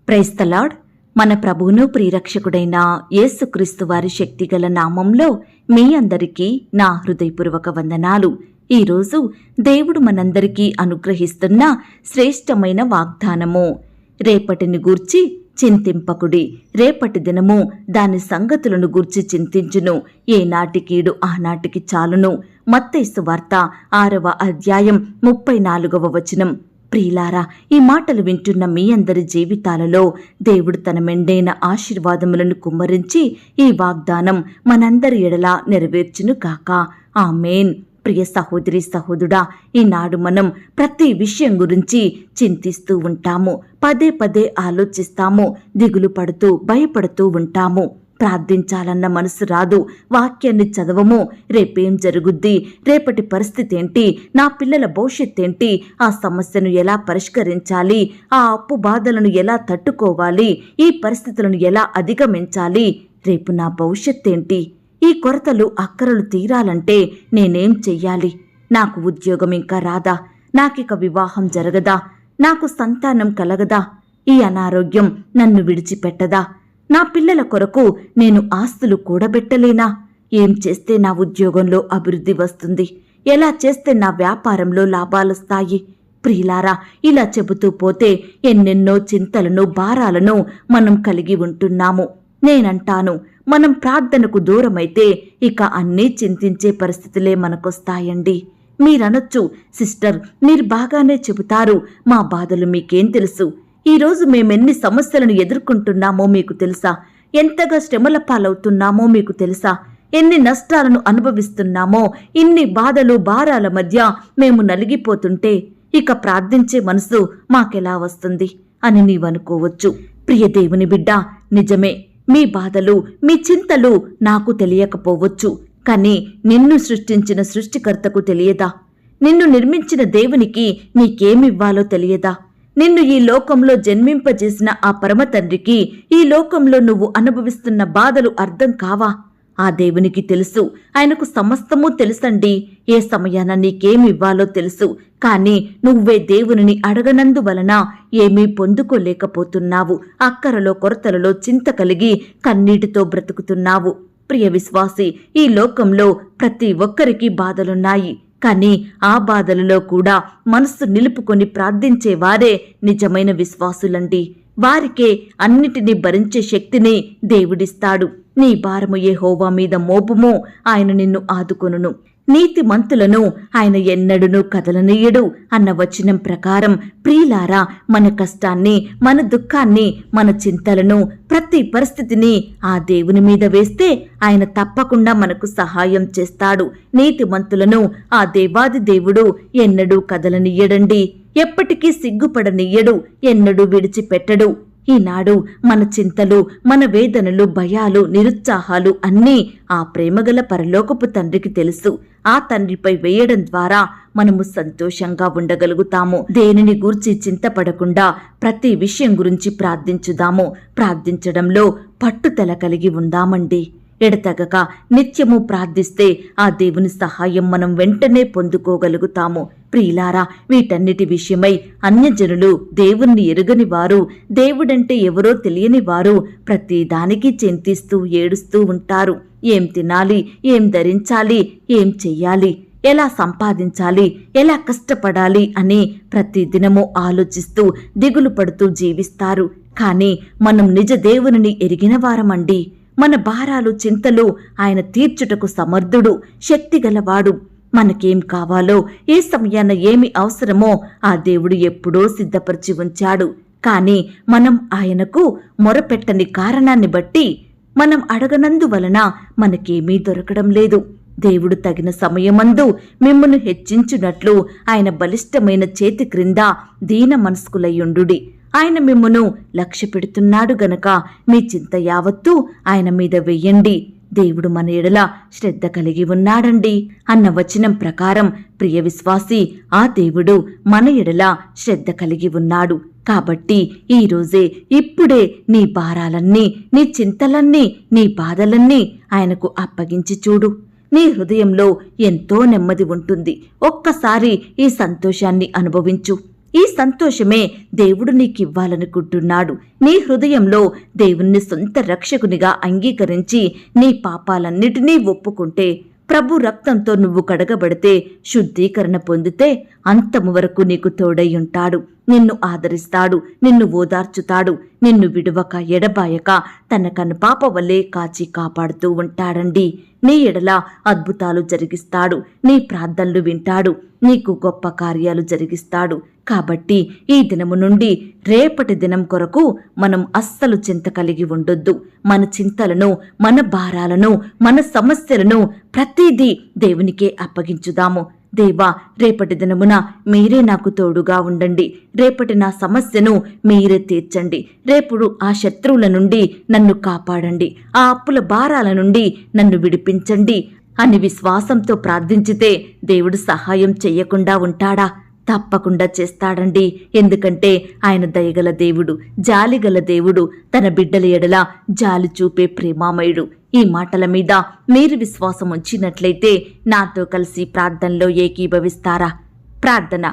Praise the lord. మన ప్రభువును ప్రియరక్షకుడైన యేసుక్రీస్తు వారి శక్తిగల నామంలో మీ అందరికీ నా హృదయపూర్వక వందనాలు. ఈరోజు దేవుడు మనందరికీ అనుగ్రహిస్తున్న శ్రేష్టమైన వాగ్దానము. రేపటిని గూర్చి చింతింపకుడి, రేపటి దినము దాని సంగతులను గూర్చి చింతించును, ఏనాటికీడు ఆనాటికి చాలును. మత్తయి సువార్త 6వ అధ్యాయం 34వ వచనం. ప్రియులారా, ఈ మాటలు వింటున్న మీ అందరి జీవితాలలో దేవుడు తన మెండైన ఆశీర్వాదములను కుమ్మరించి ఈ వాగ్దానం మనందరి ఎడలా నెరవేర్చును కాక. ఆమేన్. ప్రియ సహోదరి సహోదరుడా, ఈనాడు మనం ప్రతి విషయం గురించి చింతిస్తూ ఉంటాము, పదే పదే ఆలోచిస్తాము, దిగులు పడుతూ భయపడుతూ ఉంటాము. ప్రార్థించాలన్న మనసు రాదు, వాక్యాన్ని చదవము. రేపేం జరుగుద్ది, రేపటి పరిస్థితి ఏంటి, నా పిల్లల భవిష్యత్ ఏంటి, ఆ సమస్యను ఎలా పరిష్కరించాలి, ఆ అప్పు బాధలను ఎలా తట్టుకోవాలి, ఈ పరిస్థితులను ఎలా అధిగమించాలి, రేపు నా భవిష్యత్ ఏంటి, ఈ కొరతలు అక్కరలు తీరాలంటే నేనేం చెయ్యాలి, నాకు ఉద్యోగం ఇంకా రాదా, నాకిక వివాహం జరగదా, నాకు సంతానం కలగదా, ఈ అనారోగ్యం నన్ను విడిచిపెట్టదా, నా పిల్లల కొరకు నేను ఆస్తులు కూడబెట్టలేనా, ఏం చేస్తే నా ఉద్యోగంలో అభివృద్ధి వస్తుంది, ఎలా చేస్తే నా వ్యాపారంలో లాభాలొస్తాయి. ప్రియులారా, ఇలా చెబుతూ పోతే ఎన్నెన్నో చింతలను భారాలను మనం కలిగి ఉంటున్నాము. నేనంటాను, మనం ప్రార్థనకు దూరమైతే ఇక అన్నీ చింతించే పరిస్థితులే మనకొస్తాయండి. మీరనొచ్చు, సిస్టర్ మీరు బాగానే చెబుతారు, మా బాధలు మీకేం తెలుసు, ఈరోజు మేమెన్ని సమస్యలను ఎదుర్కొంటున్నామో మీకు తెలుసా, ఎంతగా శ్రమల పాలవుతున్నామో మీకు తెలుసా, ఎన్ని నష్టాలను అనుభవిస్తున్నామో, ఇన్ని బాధలు భారాల మధ్య మేము నలిగిపోతుంటే ఇక ప్రార్థించే మనసు మాకెలా వస్తుంది అని నీవనుకోవచ్చు. ప్రియ దేవుని బిడ్డ, నిజమే, మీ బాధలు మీ చింతలు నాకు తెలియకపోవచ్చు, కానీ నిన్ను సృష్టించిన సృష్టికర్తకు తెలియదా, నిన్ను నిర్మించిన దేవునికి నీకేమివ్వాలో తెలియదా, నిన్ను ఈ లోకంలో జన్మింపజేసిన ఆ పరమ తండ్రికి ఈ లోకంలో నువ్వు అనుభవిస్తున్న బాధలు అర్థం కావా? ఆ దేవునికి తెలుసు, ఆయనకు సమస్తమూ తెలుసండి. ఏ సమయాన నీకేమివ్వాలో తెలుసు, కానీ నువ్వే దేవునిని అడగనందువలన ఏమీ పొందుకోలేకపోతున్నావు. అక్కరలో కొరతలలో చింత కలిగి కన్నీటితో బ్రతుకుతున్నావు. ప్రియ విశ్వాసి, ఈ లోకంలో ప్రతి ఒక్కరికి బాధలున్నాయి, కానీ ఆ బాధలలో కూడా మనస్సు నిలుపుకొని ప్రార్థించేవారే నిజమైన విశ్వాసులండి. వారికే అన్నిటినీ భరించే శక్తిని దేవుడిస్తాడు. నీ భారము యెహోవా మీద మోపుము, ఆయన నిన్ను ఆదుకొనును. నీతిమంతులను ఆయన ఎన్నడునూ కదలనీయడు అన్న వచనం ప్రకారం ప్రియులారా, మన కష్టాన్ని, మన దుఃఖాన్ని, మన చింతలను, ప్రతి పరిస్థితిని ఆ దేవుని మీద వేస్తే ఆయన తప్పకుండా మనకు సహాయం చేస్తాడు. నీతిమంతులను ఆ దేవాది దేవుడు ఎన్నడూ కదలనీయడండి, ఎప్పటికీ సిగ్గుపడనీయడు, ఎన్నడూ విడిచిపెట్టడు. ఈనాడు మన చింతలు, మన వేదనలు, భయాలు, నిరుత్సాహాలు అన్నీ ఆ ప్రేమగల పరలోకపు తండ్రికి తెలుసు. ఆ తండ్రిపై వేయడం ద్వారా మనము సంతోషంగా ఉండగలుగుతాము. దేనిని గూర్చి చింతపడకుండా ప్రతి విషయం గురించి ప్రార్థించుదాము. ప్రార్థించడంలో పట్టుదల కలిగి ఉందామండి. ఎడతెగక నిత్యము ప్రార్థిస్తే ఆ దేవుని సహాయం మనం వెంటనే పొందుకోగలుగుతాము. ప్రియులారా, వీటన్నిటి విషయమై అన్యజనులు, దేవుణ్ణి ఎరుగని వారు, దేవుడంటే ఎవరో తెలియని వారు ప్రతి దానికి చింతిస్తూ ఏడుస్తూ ఉంటారు. ఏం తినాలి, ఏం ధరించాలి, ఏం చెయ్యాలి, ఎలా సంపాదించాలి, ఎలా కష్టపడాలి అని ప్రతి దినము ఆలోచిస్తూ దిగులు పడుతూ జీవిస్తారు. కానీ మనం నిజ దేవునిని ఎరిగిన వారమండి. మన భారాలు, చింతలు ఆయన తీర్చుటకు సమర్థుడు, శక్తిగలవాడు. మనకేం కావాలో, ఏ సమయాన ఏమి అవసరమో ఆ దేవుడు ఎప్పుడో సిద్ధపరిచి ఉంచాడు. కానీ మనం ఆయనకు మొరపెట్టని కారణాన్ని బట్టి, మనం అడగనందువలన మనకేమీ దొరకడం లేదు. దేవుడు తగిన సమయమందు మిమ్మును హెచ్చించునట్లు ఆయన బలిష్టమైన చేతి క్రింద దీన మనస్కులయ్యుండుడి. ఆయన మిమ్మును లక్ష్య పెడుతున్నాడు గనక మీ చింత యావత్తూ ఆయన మీద వెయ్యండి. దేవుడు మన ఎడల శ్రద్ధ కలిగి ఉన్నాడండి అన్న వచనం ప్రకారం ప్రియ విశ్వాసి, ఆ దేవుడు మన ఎడల శ్రద్ధ కలిగి ఉన్నాడు. కాబట్టి ఈరోజే, ఇప్పుడే నీ భారాలన్నీ, నీ చింతలన్నీ, నీ బాధలన్నీ ఆయనకు అప్పగించి చూడు. నీ హృదయంలో ఎంతో నెమ్మది ఉంటుంది. ఒక్కసారి ఈ సంతోషాన్ని అనుభవించు. ఈ సంతోషమే దేవుడు నీకివ్వాలనుకుంటున్నాడు. నీ హృదయంలో దేవుణ్ణి సొంత రక్షకునిగా అంగీకరించి నీ పాపాలన్నిటినీ ఒప్పుకుంటే, ప్రభు రక్తంతో నువ్వు కడగబడితే, శుద్ధీకరణ పొందితే అంతము వరకు నీకు తోడై ఉంటాడు. నిన్ను ఆదరిస్తాడు, నిన్ను ఓదార్చుతాడు, నిన్ను విడువక ఎడబాయక తన కనుపాప వల్లే కాచి కాపాడుతూ ఉంటాడండి. నీ ఎడల అద్భుతాలు జరిగిస్తాడు, నీ ప్రార్థనలు వింటాడు, నీకు గొప్ప కార్యాలు జరిగిస్తాడు. కాబట్టి ఈ దినము నుండి రేపటి దినం కొరకు మనం అస్సలు చింత కలిగి ఉండొద్దు. మన చింతలను, మన భారాలను, మన సమస్యలను ప్రతిదీ దేవునికే అప్పగించుదాము. దేవా, రేపటి దినమున మీరే నాకు తోడుగా ఉండండి. రేపటి నా సమస్యను మీరే తీర్చండి. రేపుడు ఆ శత్రువుల నుండి నన్ను కాపాడండి. ఆ అప్పుల భారాల నుండి నన్ను విడిపించండి అని విశ్వాసంతో ప్రార్థించితే దేవుడు సహాయం చెయ్యకుండా ఉంటాడా? తప్పకుండా చేస్తాడండి. ఎందుకంటే ఆయన దయగల దేవుడు, జాలిగల దేవుడు, తన బిడ్డల ఎడల జాలి చూపే ప్రేమామయుడు. ఈ మాటల మీద మీరు విశ్వాసం ఉంచినట్లయితే నాతో కలిసి ప్రార్థనలో ఏకీభవిస్తారా? ప్రార్థన.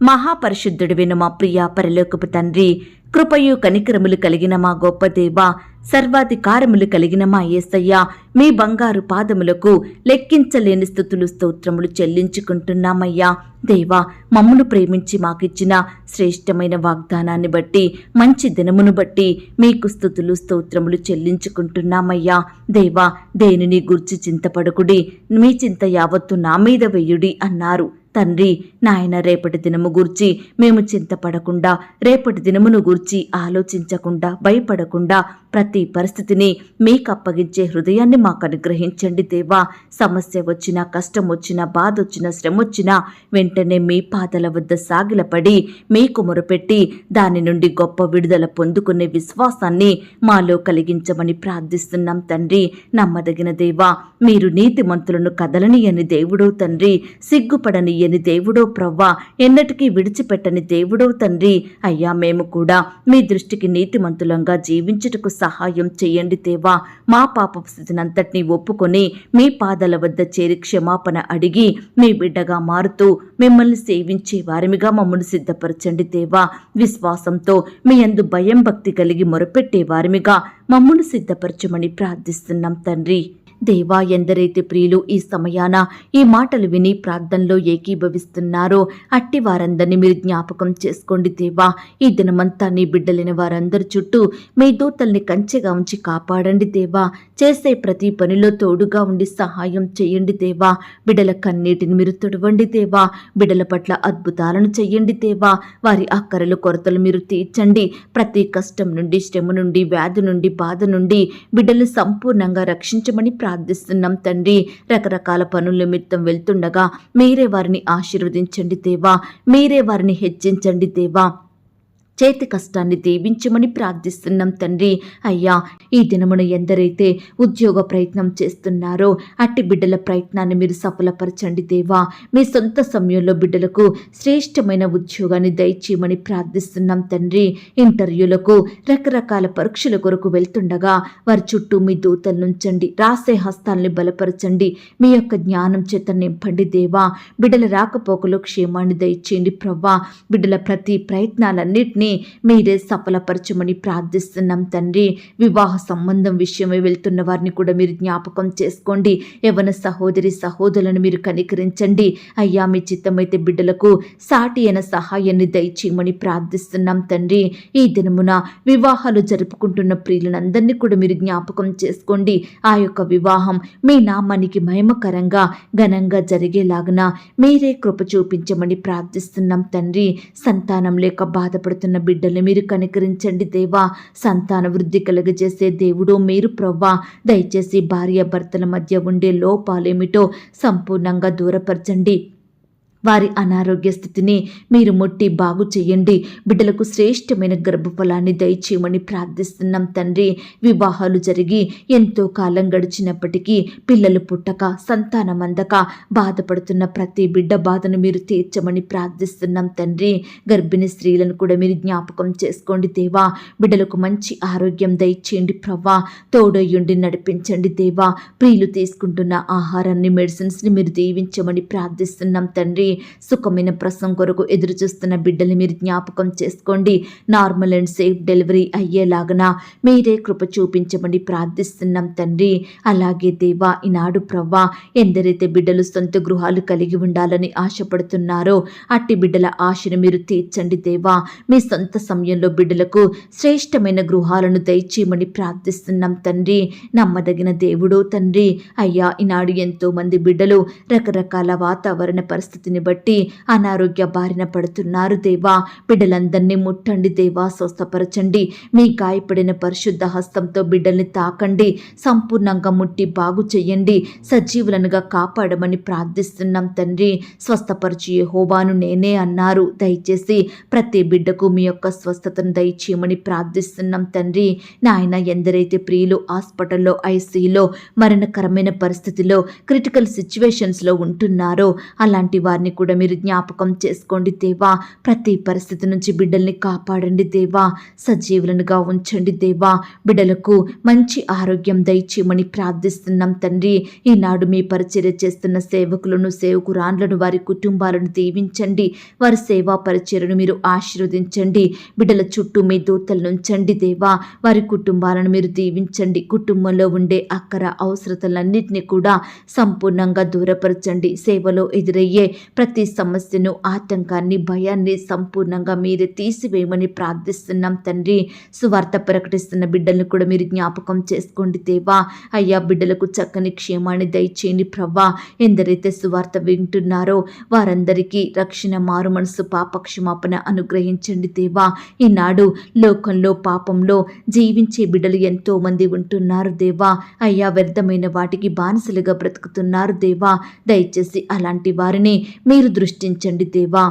మహాపరిశుద్ధుడివైన మా ప్రియ పరలోకపు తండ్రి, కృపయు కనికరములు కలిగిన మా గొప్ప దేవా, సర్వాధికారములు కలిగిన మా యేసయ్య, మీ బంగారు పాదములకు లెక్కించలేని స్తుతులు స్తోత్రములు చెల్లించుకుంటున్నామయ్యా. దేవా, మమ్మను ప్రేమించి మాకిచ్చిన శ్రేష్టమైన వాగ్దానాన్ని బట్టి, మంచి దినమును బట్టి మీకు స్తుతులు స్తోత్రములు చెల్లించుకుంటున్నామయ్యా. దేవా, దేనిని గూర్చి చింతపడకుడి, మీ చింత యావత్తు నా మీద వెయ్యుడి అన్నారు. తండ్రి, నాయన, రేపటి దినము గూర్చి మేము చింతపడకుండా, రేపటి దినమును గూర్చి ఆలోచించకుండా, భయపడకుండా ప్రతి పరిస్థితిని మీకు అప్పగించే హృదయాన్ని మాకు అనుగ్రహించండి దేవా. సమస్య వచ్చినా, కష్టం వచ్చినా, బాధ వచ్చినా, శ్రమ వచ్చినా వెంటనే మీ పాదల వద్ద సాగిలపడి మీకు మొరపెట్టి దాని నుండి గొప్ప విడుదల పొందుకునే విశ్వాసాన్ని మాలో కలిగించమని ప్రార్థిస్తున్నాం తండ్రి. నమ్మదగిన దేవా, మీరు నీతిమంతులను కదలనియని దేవుడో తండ్రి, సిగ్గుపడనియని దేవుడో ప్రవ్వా, ఎన్నటికీ విడిచిపెట్టని దేవుడో తండ్రి. అయ్యా, మేము కూడా మీ దృష్టికి నీతిమంతులంగా జీవించుటకు సహాయం చెయ్యండి దేవా. మా పాప స్థితినంతటినీ ఒప్పుకొని మీ పాదాల వద్ద చేరి క్షమాపణ అడిగి మీ బిడ్డగా మారుతూ మిమ్మల్ని సేవించే వారిమిగా మమ్మల్ని సిద్ధపరచండి దేవా. విశ్వాసంతో మీ యందు భయం భక్తి కలిగి మొరపెట్టే వారిమిగా మమ్మల్ని సిద్ధపరచమని ప్రార్థిస్తున్నాం తండ్రి. దేవా, ఎందరైతే ప్రియులు ఈ సమయాన ఈ మాటలు విని ప్రార్థనలో ఏకీభవిస్తున్నారో అట్టి వారందరినీ మీరు జ్ఞాపకం చేసుకోండి దేవా. ఈ దినమంతా నీ బిడ్డలైన వారందరి చుట్టూ మీ దూతల్ని కంచెగా ఉంచి కాపాడండి దేవా. చేసే ప్రతి పనిలో తోడుగా ఉండి సహాయం చేయండి దేవా. బిడ్డల కన్నీటిని మీరు తుడవండి దేవా. బిడ్డల పట్ల అద్భుతాలను చెయ్యండి దేవా. వారి అక్కరలు కొరతలు మీరు తీర్చండి. ప్రతి కష్టం నుండి, శ్రమ నుండి, వ్యాధి నుండి, బాధ నుండి బిడ్డలు సంపూర్ణంగా రక్షించమని ప్రార్థిస్తున్నాం తండ్రి. రకరకాల పనుల నిమిత్తం వెళ్తుండగా మీరే వారిని ఆశీర్వదించండి దేవా. మీరే వారిని హెచ్చించండి దేవా. చేతి కష్టాన్ని దీవించమని ప్రార్థిస్తున్నాం తండ్రి. అయ్యా, ఈ దినమున ఎందరైతే ఉద్యోగ ప్రయత్నం చేస్తున్నారో అట్టి బిడ్డల ప్రయత్నాన్ని మీరు సఫలపరచండి దేవా. మీ సొంత సమయంలో బిడ్డలకు శ్రేష్టమైన ఉద్యోగాన్ని దయచేయమని ప్రార్థిస్తున్నాం తండ్రి. ఇంటర్వ్యూలకు, రకరకాల పరీక్షల కొరకు వెళ్తుండగా వారి చుట్టూ మీ దూతలు నుంచండి. రాసే హస్తాల్ని బలపరచండి. మీ యొక్క జ్ఞానం చేత నింపండి దేవా. బిడ్డల రాకపోకలో క్షేమాన్ని దయచేయండి ప్రవ్వా. బిడ్డల ప్రతి ప్రయత్నాలన్నిటినీ మీరే సఫలపరచమని ప్రార్థిస్తున్నాం తండ్రి. వివాహ సంబంధం విషయమై వెళ్తున్న వారిని కూడా మీరు జ్ఞాపకం చేసుకోండి. యవ్వన సహోదరి సహోదరులను మీరు కనికరించండి. అయ్యా, మీ చిత్తమైతే బిడ్డలకు సాటి అయిన సహాయాన్ని దయచేయమని ప్రార్థిస్తున్నాం తండ్రి. ఈ దినమున వివాహాలు జరుపుకుంటున్న ప్రియులందరినీ కూడా మీరు జ్ఞాపకం చేసుకోండి. ఆ యొక్క వివాహం మీ నామానికి మహిమకరంగా, ఘనంగా జరిగేలాగున మీరే కృప చూపించమని ప్రార్థిస్తున్నాం తండ్రి. సంతానం లేక బాధపడుతున్న బిడ్డల్ని మీరు కనికరించండి దేవా. సంతాన వృద్ధి కలుగజేసే దేవుడు మీరు ప్రవ్వా. దయచేసి భార్య భర్తల మధ్య ఉండే లోపాలేమిటో సంపూర్ణంగా దూరపరచండి. వారి అనారోగ్య స్థితిని మీరు ముట్టి బాగు చేయండి. బిడ్డలకు శ్రేష్టమైన గర్భఫలాన్ని దయచేయమని ప్రార్థిస్తున్నాం తండ్రి. వివాహాలు జరిగి ఎంతో కాలం గడిచినప్పటికీ పిల్లలు పుట్టక, సంతానం అందక బాధపడుతున్న ప్రతి బిడ్డ బాధను మీరు తీర్చమని ప్రార్థిస్తున్నాం తండ్రి. గర్భిణీ స్త్రీలను కూడా మీరు జ్ఞాపకం చేసుకోండి దేవా. బిడ్డలకు మంచి ఆరోగ్యం దయచేయండి ప్రవ్వా. తోడయ్యుండి నడిపించండి దేవా. ప్రియులు తీసుకుంటున్న ఆహారాన్ని, మెడిసిన్స్ని మీరు దీవించమని ప్రార్థిస్తున్నాం తండ్రి. సుఖమైన ప్రసవం కొరకు ఎదురు చూస్తున్న బిడ్డల్ని మీరు జ్ఞాపకం చేసుకోండి. నార్మల్ అండ్ సేఫ్ డెలివరీ అయ్యేలాగన మీరే కృప చూపించమని ప్రార్థిస్తున్నాం తండ్రి. అలాగే దేవా, ఈనాడు ప్రవ్వా, ఎందరైతే బిడ్డలు సొంత గృహాలు కలిగి ఉండాలని ఆశపడుతున్నారో అట్టి బిడ్డల ఆశను మీరు తీర్చండి దేవా. మీ సొంత సమయంలో బిడ్డలకు శ్రేష్టమైన గృహాలను దయచేయమని ప్రార్థిస్తున్నాం తండ్రి. నమ్మదగిన దేవుడు తండ్రి. అయ్యా, ఈనాడు ఎంతో మంది బిడ్డలు రకరకాల వాతావరణ పరిస్థితిని బట్టి అనారోగ్య బారిన పడుతున్నారు దేవా. బిడ్డలందరినీ ముట్టండి దేవా, స్వస్థపరచండి. మీ గాయపడిన పరిశుద్ధ హస్తంతో బిడ్డల్ని తాకండి, సంపూర్ణంగా ముట్టి బాగు చెయ్యండి, సజీవులనుగా కాపాడమని ప్రార్థిస్తున్నాం తండ్రి. స్వస్థపరచు యెహోవాను నేనే అన్నారు. దయచేసి ప్రతి బిడ్డకు మీ యొక్క స్వస్థతను దయచేయమని ప్రార్థిస్తున్నాం తండ్రి. నాయన, ఎందరైతే ప్రియులు హాస్పిటల్లో, ఐసీయూలో, మరణకరమైన పరిస్థితిలో, క్రిటికల్ సిచ్యువేషన్స్లో ఉంటున్నారో అలాంటి వారిని కూడా మీరు జ్ఞాపకం చేసుకోండి దేవా. ప్రతి పరిస్థితి నుంచి బిడ్డల్ని కాపాడండి దేవా, సజీవులనుగా ఉంచండి దేవా. బిడ్డలకు మంచి ఆరోగ్యం దయచేయమని ప్రార్థిస్తున్నాం తండ్రి. ఈనాడు మీ పరిచర్య చేస్తున్న సేవకులను, సేవకురాండ్లను, వారి కుటుంబాలను దీవించండి. వారి సేవా పరిచర్యను మీరు ఆశీర్వదించండి. బిడ్డల చుట్టూ మీ దూతలను ఉంచండి దేవా. వారి కుటుంబాలను మీరు దీవించండి. కుటుంబంలో ఉండే అక్కర అవసరతలన్నింటినీ కూడా సంపూర్ణంగా దూరపరచండి. సేవలో ఎదురయ్యే ప్రతి సమస్యను, ఆటంకాన్ని, భయాన్ని సంపూర్ణంగా మీరే తీసివేయమని ప్రార్థిస్తున్నాం తండ్రి. సువార్త ప్రకటిస్తున్న బిడ్డలను కూడా మీరు జ్ఞాపకం చేసుకోండి దేవా. అయ్యా, బిడ్డలకు చక్కని క్షేమాన్ని దయచేయండి ప్రవ్వా. ఎందరైతే సువార్త వింటున్నారో వారందరికీ రక్షణ, మారు మనసు, పాపక్షమాపణ అనుగ్రహించండి దేవా. ఈనాడు లోకంలో పాపంలో జీవించే బిడ్డలు ఎంతో మంది ఉంటున్నారు దేవా. అయ్యా, వ్యర్థమైన వాటికి బానిసలుగా బ్రతుకుతున్నారు దేవా. దయచేసి అలాంటి వారిని మీరు దృష్టించండి దేవా.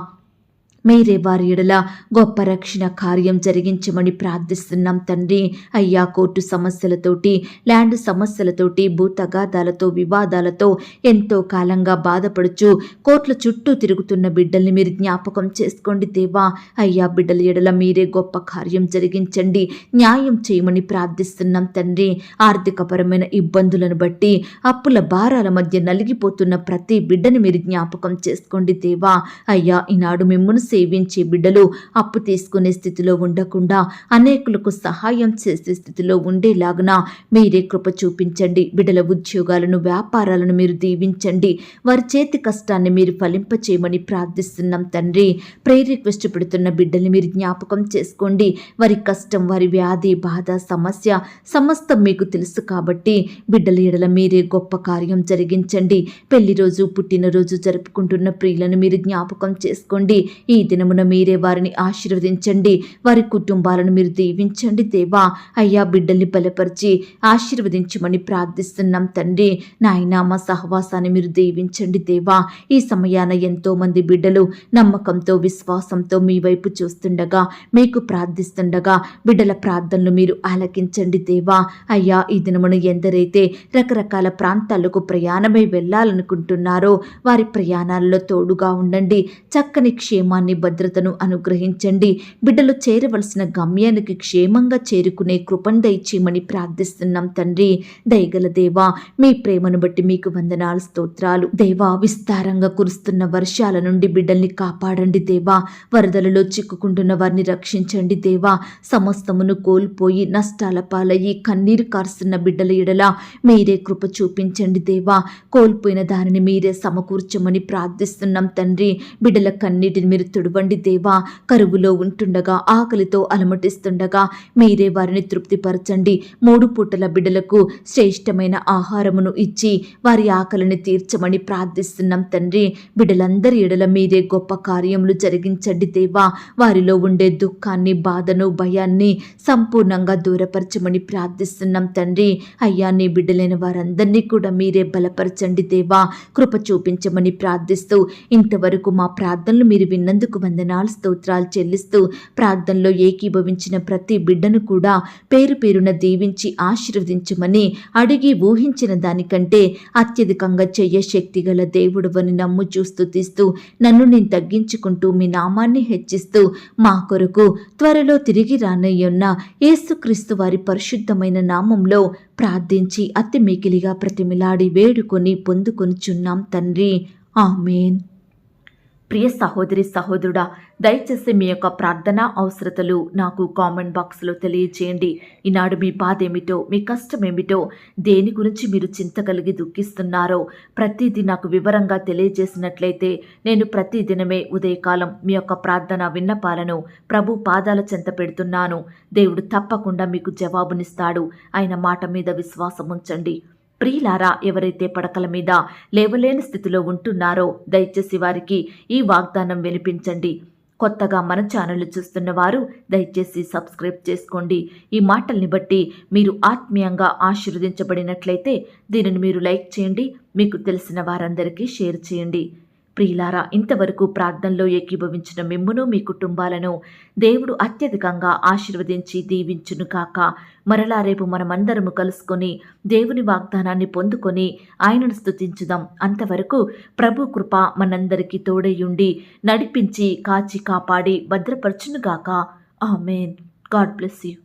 మీరే వారి ఎడల గొప్ప రక్షణ కార్యం జరిగించమని ప్రార్థిస్తున్నాం తండ్రి. అయ్యా, కోర్టు సమస్యలతోటి, ల్యాండ్ సమస్యలతోటి, భూ తగాదాలతో, వివాదాలతో ఎంతో కాలంగా బాధపడుచు కోర్టుల చుట్టూ తిరుగుతున్న బిడ్డల్ని మీరు జ్ఞాపకం చేసుకోండి దేవా. అయ్యా, బిడ్డల ఎడల మీరే గొప్ప కార్యం జరిగించండి, న్యాయం చేయమని ప్రార్థిస్తున్నాం తండ్రి. ఆర్థికపరమైన ఇబ్బందులను బట్టి, అప్పుల భారాల మధ్య నలిగిపోతున్న ప్రతి బిడ్డని మీరు జ్ఞాపకం చేసుకోండి దేవా. అయ్యా, ఈనాడు మిమ్మును సేవించే బిడ్డలు అప్పు తీసుకునే స్థితిలో ఉండకుండా అనేకులకు సహాయం చేసే స్థితిలో ఉండేలాగున మీరే కృప చూపించండి. బిడ్డల ఉద్యోగాలను, వ్యాపారాలను మీరు దీవించండి. వారి చేతి కష్టాన్ని మీరు ఫలింపచేయమని ప్రార్థిస్తున్నాం తండ్రి. ప్రేయర్ రిక్వెస్ట్ పెడుతున్న బిడ్డల్ని మీరు జ్ఞాపకం చేసుకోండి. వారి కష్టం, వారి వ్యాధి, బాధ, సమస్య సమస్తం మీకు తెలుసు కాబట్టి బిడ్డల ఎడల మీరే గొప్ప కార్యం జరిగించండి. పెళ్లి రోజు, పుట్టినరోజు జరుపుకుంటున్న ప్రియులను మీరు జ్ఞాపకం చేసుకోండి. ఈ దినమున మీరే వారిని ఆశీర్వదించండి. వారి కుటుంబాలను మీరు దీవించండి దేవా. అయ్యా, బిడ్డల్ని బలపరిచి ఆశీర్వదించమని ప్రార్థిస్తున్నాం తండ్రి. నాయనా, మా సహవాసాన్ని మీరు దీవించండి దేవా. ఈ సమయాన ఎంతో మంది బిడ్డలు నమ్మకంతో, విశ్వాసంతో మీ వైపు చూస్తుండగా, మీకు ప్రార్థిస్తుండగా బిడ్డల ప్రార్థనలు మీరు ఆలకించండి దేవా. అయ్యా, ఈ దినమున ఎందరైతే రకరకాల ప్రాంతాలకు ప్రయాణమై వెళ్ళాలనుకుంటున్నారో వారి ప్రయాణాలలో తోడుగా ఉండండి. చక్కని క్షేమాన్ని, భద్రతను అనుగ్రహించండి. బిడ్డలు చేరవలసిన గమ్యానికి క్షేమంగా చేరుకునే కృపను దయచేయమని ప్రార్థిస్తున్నాం తండ్రి. దయగల దేవా, మీ ప్రేమను బట్టి మీకు వందనాలు, స్తోత్రాలు దేవా. విస్తారంగా కురుస్తున్న వర్షాల నుండి బిడ్డల్ని కాపాడండి దేవా. వరదలలో చిక్కుకుంటున్న వారిని రక్షించండి దేవా. సమస్తమును కోల్పోయి నష్టాల పాలయ్యి కన్నీరు కారుస్తున్న బిడ్డల ఎడల మీరే కృప చూపించండి దేవా. కోల్పోయిన దానిని మీరే సమకూర్చమని ప్రార్థిస్తున్నాం తండ్రి. బిడ్డల కన్నీటిని మీరు తుడవండి దేవా. కరువులో ఉంటుండగా, ఆకలితో అలమటిస్తుండగా మీరే వారిని తృప్తిపరచండి. 3 పూటల బిడ్డలకు శ్రేష్టమైన ఆహారమును ఇచ్చి వారి ఆకలిని తీర్చమని ప్రార్థిస్తున్నాం తండ్రి. బిడ్డలందరి ఎడల మీరే గొప్ప కార్యములు జరిగించండి దేవా. వారిలో ఉండే దుఃఖాన్ని, బాధను, భయాన్ని సంపూర్ణంగా దూరపరచమని ప్రార్థిస్తున్నాం తండ్రి. అయ్యా, నీ బిడ్డలైన వారందరినీ కూడా మీరే బలపరచండి దేవా. కృప చూపించమని ప్రార్థిస్తూ ఇంతవరకు మా ప్రార్థనలు మీరు విన్నందుకు వందనాలు, స్తోత్రాలు చెల్లిస్తూ ప్రార్థనలో ఏకీభవించిన ప్రతి బిడ్డను కూడా పేరు పేరున దీవించి ఆశీర్వదించమని అడిగి ఊహించిన దానికంటే అత్యధికంగా చెయ్య శక్తి గల దేవుడవని నమ్ముచూ స్తుతిస్తూ నన్ను నేను తగ్గించుకుంటూ మీ నామాన్ని హెచ్చిస్తూ మా కొరకు త్వరలో తిరిగి రానయ్యున్న యేసుక్రీస్తు వారి పరిశుద్ధమైన నామంలో ప్రార్థించి అతి మికిలిగా ప్రతిమిలాడి వేడుకొని పొందుకొనుచున్నాం తండ్రి. ఆమేన్. ప్రియ సహోదరి సహోదరుడా, దయచేసి మీ యొక్క ప్రార్థన అవసరతలు నాకు కామెంట్ బాక్స్లో తెలియచేయండి. ఈనాడు మీ బాధ ఏమిటో, మీ కష్టం ఏమిటో, దేని గురించి మీరు చింత కలిగి దుఃఖిస్తున్నారో ప్రతిదీ నాకు వివరంగా తెలియజేసినట్లయితే నేను ప్రతిదినమే ఉదయకాలం మీ యొక్క ప్రార్థన విన్నపాలను ప్రభు పాదాల చెంత పెడుతున్నాను. దేవుడు తప్పకుండా మీకు జవాబునిస్తాడు. ఆయన మాట మీద విశ్వాసం ఉంచండి. ప్రియులారా, ఎవరైతే పడకల మీద లేవలేని స్థితిలో ఉంటున్నారో దయచేసి వారికి ఈ వాగ్దానం వినిపించండి. కొత్తగా మన ఛానల్ చూస్తున్న వారు దయచేసి సబ్స్క్రైబ్ చేసుకోండి. ఈ మాటల్ని బట్టి మీరు ఆత్మీయంగా ఆశీర్వదించబడినట్లయితే దీనిని మీరు లైక్ చేయండి, మీకు తెలిసిన వారందరికీ షేర్ చేయండి. ప్రియులారా, ఇంతవరకు ప్రార్థనలో ఏకీభవించిన మిమ్మును మీ కుటుంబాలను దేవుడు అత్యధికంగా ఆశీర్వదించి దీవించును కాక. మరలా రేపు మనమందరము కలుసుకొని దేవుని వాగ్దానాన్ని పొందుకొని ఆయనను స్తుతించుదాం. అంతవరకు ప్రభు కృప మనందరికీ తోడయుండి నడిపించి కాచి కాపాడి భద్రపరచునుగాక. ఆమేన్. God bless you.